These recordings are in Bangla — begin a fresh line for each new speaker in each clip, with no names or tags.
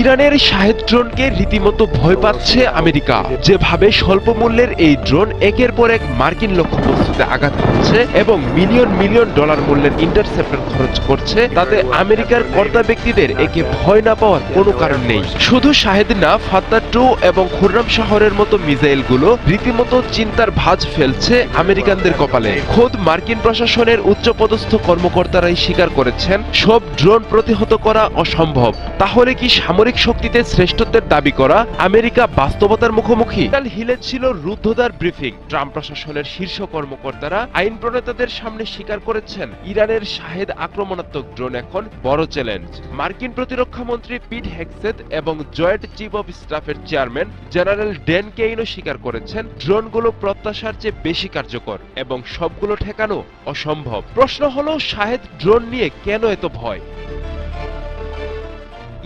ইরানের শাহেদ ড্রোনকে রীতিমতো ভয় পাচ্ছে আমেরিকা। যেভাবে স্বল্প মূল্যের এই ড্রোন একের পর এক মার্কিন লক্ষ্যবস্তুতে আঘাত করছে এবং মিলিয়ন মিলিয়ন ডলার মূল্যের ইন্টারসেপ্টর খরচ করছে, তাতে আমেরিকার কর্তা ব্যক্তিদের একে ভয় না পাওয়ার কোনো কারণ নেই। শুধু শাহেদ না, ফাত্তাহ 2 এবং খুররাম শহরের মতো মিসাইলগুলো রীতিমতো চিন্তার ভাঁজ ফেলছে আমেরিকানদের কপালে। খোদ মার্কিন প্রশাসনের উচ্চপদস্থ কর্মকর্তারাই স্বীকার করেছেন সব ড্রোন প্রতিহত করা অসম্ভব। তাহলে কি সামরিক শক্তিতে শ্রেষ্ঠত্বের দাবি করা আমেরিকা বাস্তবতার মুখোমুখি? হিলে ছিল রুদ্ধদ্বার ব্রিফিং। ট্রাম্প প্রশাসনের শীর্ষ কর্মকর্তারা আইন প্রণেতাদের সামনে স্বীকার করেছেন ইরানের শাহেদ আক্রমণাত্মক ড্রোন এখন বড় চ্যালেঞ্জ। মার্কিন প্রতিরক্ষা মন্ত্রী পিট হেগসেথ এবং জয়েন্ট চিফ অব স্টাফের চেয়ারম্যান জেনারেল ড্যান কেইনও স্বীকার করেছেন ড্রোনগুলো প্রত্যাশার চেয়ে বেশি কার্যকর এবং সবগুলো ঠেকানো অসম্ভব। প্রশ্ন হলো, শাহেদ ড্রোন নিয়ে কেন এত ভয়?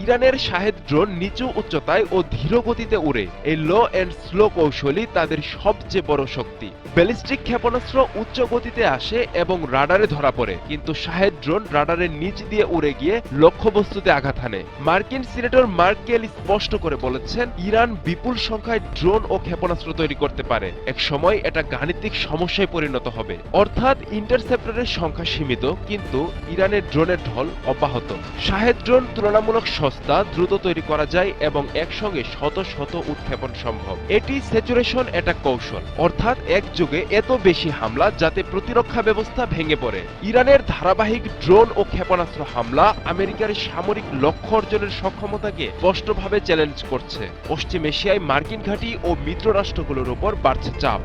ইরানের শাহেদ ড্রোন নিচু উচ্চতায় ও ধীর গতিতে উড়ে। এই লো এন্ড স্লো কৌশলী তাদের সবচেয়ে বড় শক্তি। ব্যালিস্টিক ক্ষেপণাস্ত্র উচ্চ গতিতে আসে এবং রাডারে ধরা পড়ে, কিন্তু শাহেদ ড্রোন রাডারের নিচ দিয়ে উড়ে গিয়ে লক্ষ্যবস্তুতে আঘাত হানে। মার্কিন সিনেটর মার্ক কেলি স্পষ্ট করে বলেছেন, ইরান বিপুল সংখ্যায় ড্রোন ও ক্ষেপণাস্ত্র তৈরি করতে পারে। এক সময় এটা গাণিতিক সমস্যায় পরিণত হবে। অর্থাৎ ইন্টারসেপ্টরের সংখ্যা সীমিত, কিন্তু ইরানের ড্রোনের ঢল অব্যাহত। শাহেদ ড্রোন তুলনামূলক সস্তা, দ্রুত তৈরি করা যায় এবং একসঙ্গে শত শত উৎক্ষেপণ সম্ভব। এটি স্যাচুরেশন অ্যাটাক কৌশল, অর্থাৎ এক যুগে এত বেশি হামলা যাতে প্রতিরক্ষা ব্যবস্থা ভেঙে পড়ে। ইরানের ধারাবাহিক ড্রোন ও ক্ষেপণাস্ত্র হামলা আমেরিকার সামরিক লক্ষ্য অর্জনের সক্ষমতাকে স্পষ্টভাবে চ্যালেঞ্জ করছে। পশ্চিম এশিয়ায় মার্কিন ঘাঁটি ও মিত্র রাষ্ট্রগুলোর উপর বাড়ছে চাপ।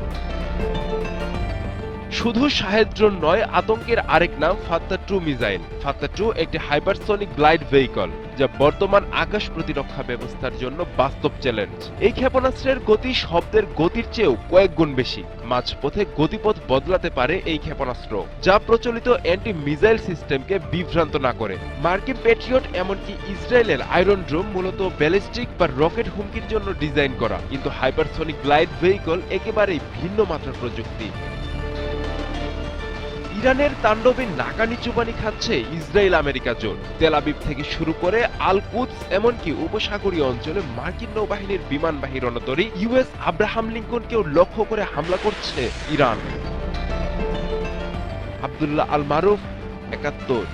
শুধু শাহেদ ড্রোন নয়, আতঙ্কের আরেক নাম ফাত্তাহ 2 মিসাইল। ফাত্তাহ 2 একটি হাইপারসনিক গ্লাইড ভেহিকল, যা বর্তমান আকাশ প্রতিরক্ষা ব্যবস্থার জন্য বাস্তব চ্যালেঞ্জ। এই ক্ষেপণাস্ত্রের গতি শব্দের গতির চেয়েও কয়েক গুণ বেশি। মাঝপথে গতিপথ বদলাতে পারে এই ক্ষেপণাস্ত্র, যা প্রচলিত অ্যান্টি মিসাইল সিস্টেমকে বিভ্রান্ত না করে। মার্কিন প্যাট্রিয়ট এমনকি ইসরায়েলের আয়রন ড্রোম মূলত ব্যালিস্টিক বা রকেট হুমকির জন্য ডিজাইন করা, কিন্তু হাইপারসনিক গ্লাইড ভেহিকল একেবারেই ভিন্ন মাত্রার প্রযুক্তি। ইরানের তাণ্ডবে নাকানি চুবানি খাচ্ছে ইসরায়েল আমেরিকা জোট। তেল আবিব থেকে শুরু করে আল কুদস এমনকি উপসাগরীয় অঞ্চলে মার্কিন নৌবাহিনীর বিমানবাহী রণতরী ইউএস আব্রাহাম লিঙ্কনকেও লক্ষ্য করে হামলা করছে ইরান। আব্দুল্লাহ আল মারুফ, ৭১।